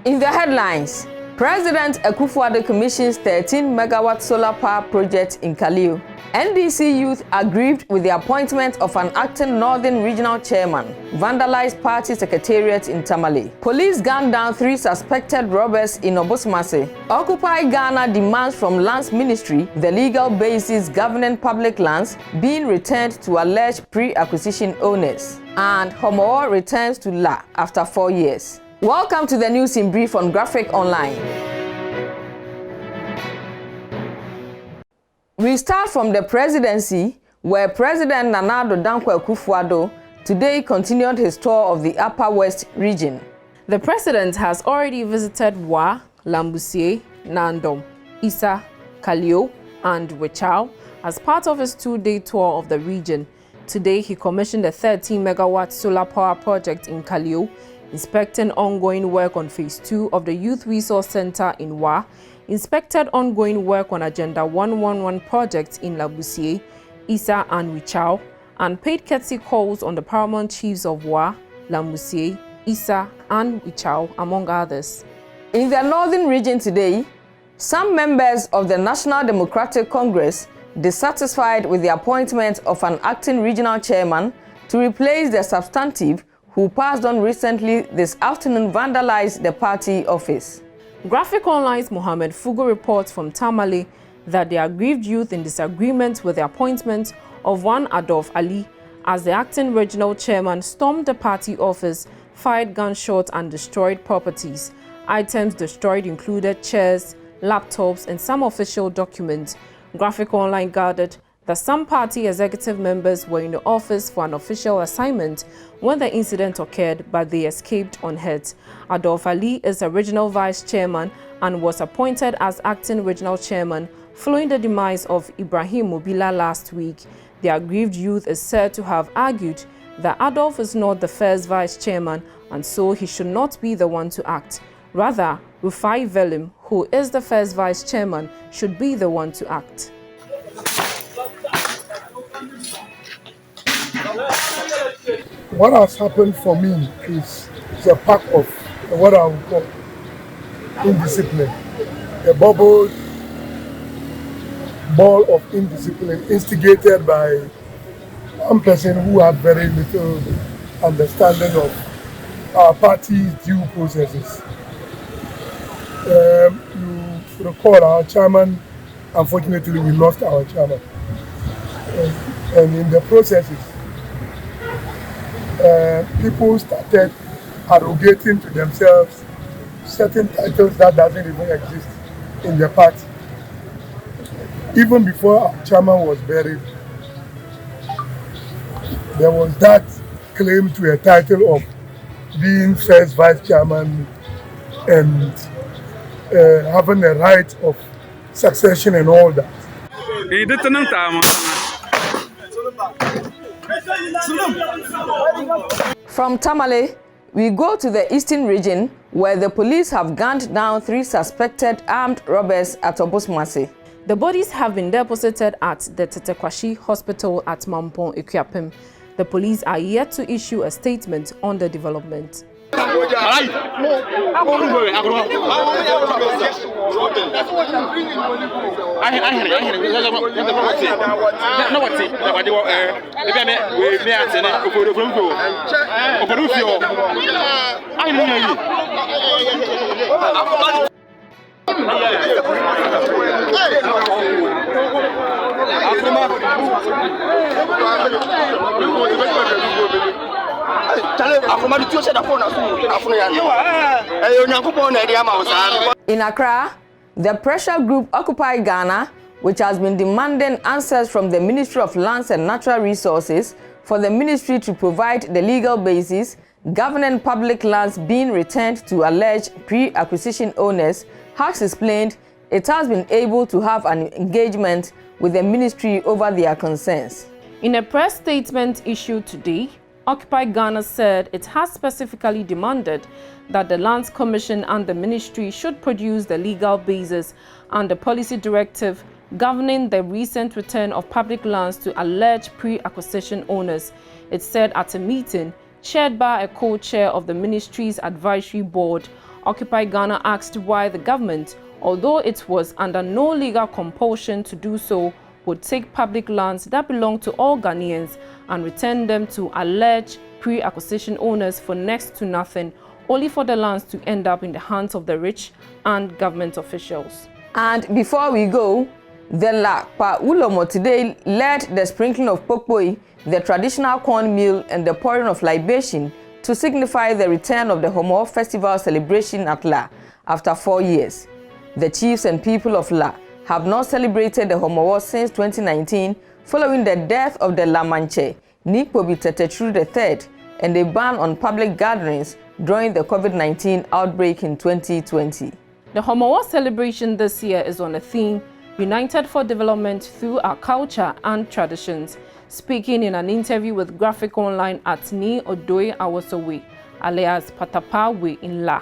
In the headlines, President Akufo-Addo commissions 13-megawatt solar power project in Kaleo. NDC youth aggrieved with the appointment of an acting Northern Regional Chairman. Vandalized party secretariat in Tamale. Police gunned down 3 suspected robbers in Obosomase. OccupyGhana demands from Lands Ministry the legal basis governing public lands being returned to alleged pre-acquisition owners. And Homowo returns to La after 4 years. Welcome to the news in brief on Graphic Online. We start from the presidency, where President Akufo-Addo today continued his tour of the Upper West region. The president has already visited Wa, Lambusie, Nandom, Isa, Kaleo, and Wechao as part of his 2-day tour of the region. Today, he commissioned a 13-megawatt solar power project in Kaleo, inspecting ongoing work on Phase 2 of the Youth Resource Center in Wa, inspected ongoing work on Agenda 111 projects in Lambusie, Isa, and Wechao, and paid courtesy calls on the paramount chiefs of Wa, Lambusie, Isa, and Wechao, among others. In the northern region today, some members of the National Democratic Congress, dissatisfied with the appointment of an acting regional chairman to replace the substantive who passed on recently this afternoon, vandalized the party office. Graphic Online's Mohammed Fugo reports from Tamale that the aggrieved youth in disagreement with the appointment of one Adolf Ali as the acting regional chairman stormed the party office, fired gunshots and destroyed properties. Items destroyed included chairs, laptops, and some official documents. Graphic Online gathered that some party executive members were in the office for an official assignment when the incident occurred, but they escaped unhurt. Adolf Ali is the regional vice chairman and was appointed as acting regional chairman following the demise of Ibrahim Mobila last week. The aggrieved youth is said to have argued that Adolf is not the first vice chairman and so he should not be the one to act. Rather, Rufai Velim, who is the first vice chairman, should be the one to act. What has happened for me is a pack of what I would call indiscipline, a ball of indiscipline instigated by one person who had very little understanding of our party's due processes. You recall our chairman, unfortunately we lost our chairman. And in the processes, people started arrogating to themselves certain titles that doesn't even exist in the party. Even before our chairman was buried, there was that claim to a title of being first vice chairman and having a right of succession and all that. From Tamale, we go to the eastern region where the police have gunned down 3 suspected armed robbers at Obosomase. The bodies have been deposited at the Tetekwashi Hospital at Mampong, Ekuapem. The police are yet to issue a statement on the development. In Accra, the pressure group OccupyGhana, which has been demanding answers from the Ministry of Lands and Natural Resources for the ministry to provide the legal basis governing public lands being returned to alleged pre-acquisition owners, has explained it has been able to have an engagement with the ministry over their concerns. In a press statement issued today, OccupyGhana said it has specifically demanded that the Lands Commission and the ministry should produce the legal basis and the policy directive governing the recent return of public lands to alleged pre-acquisition owners. It said at a meeting chaired by a co-chair of the ministry's advisory board OccupyGhana asked why the government, although it was under no legal compulsion to do so, would take public lands that belong to all Ghanaians and return them to alleged pre-acquisition owners for next to nothing, only for the lands to end up in the hands of the rich and government officials. And before we go, the La Pa Ulomo today led the sprinkling of pokpoi, the traditional corn meal, and the pouring of libation to signify the return of the Homowo festival celebration at La after 4 years. The chiefs and people of La have not celebrated the Homowo since 2019 following the death of the Lamanche, Nikpobi Tetetru III, and a ban on public gatherings during the COVID-19 outbreak in 2020. The Homowo celebration this year is on the theme United for Development Through Our Culture and Traditions. Speaking in an interview with Graphic Online at Ni Odoye Awosowe, alias Patapawe in La,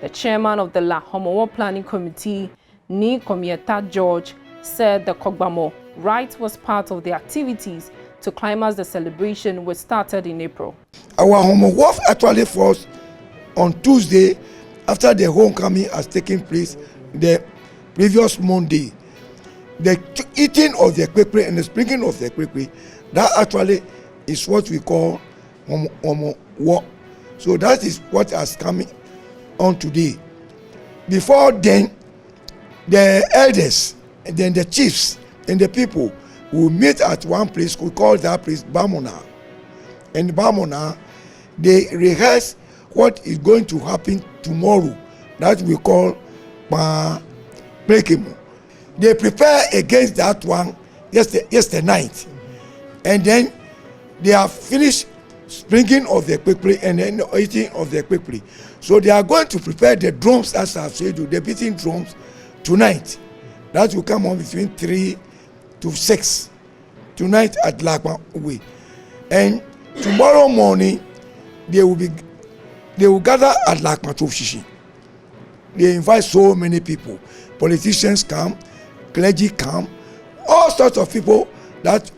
the chairman of the La Homowo Planning Committee, Ni Komieta George, said the Kogbamo rite was part of the activities to climax the celebration, which started in April. Our Homowo actually falls on Tuesday after the homecoming has taken place the previous Monday. The eating of the kwekwe and the sprinkling of the kwekwe, that actually is what we call Homowo. So that is what has come on today. Before then, the elders and then the chiefs and the people will meet at one place. We call that place Bamona. And Bamona, they rehearse what is going to happen tomorrow. That we call Prekemo. They prepare against that one yesterday night. And then they have finished sprinkling of the kwekwe and then eating of the kwekwe. So they are going to prepare the drums, as I've said, the beating drums tonight. That will come on between 3 to 6 tonight at Lakwa Way. And tomorrow morning they will gather at Lakwa Shishi. They invite so many people. Politicians come, clergy come, all sorts of people that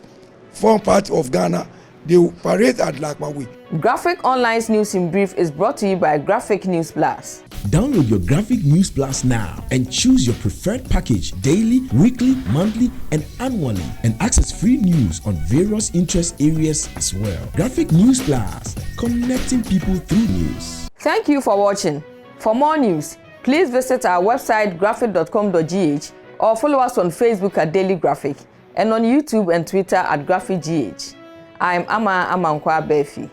form part of Ghana. They will parade at Lakwa Way. Graphic Online's News in Brief is brought to you by Graphic News Plus. Download your Graphic News Plus now and choose your preferred package daily, weekly, monthly, and annually, and access free news on various interest areas as well. Graphic News Plus, connecting people through news. Thank you for watching. For more news, please visit our website graphic.com.gh or follow us on Facebook at Daily Graphic and on YouTube and Twitter at GraphicGH. I'm Ama Amankwa Befi.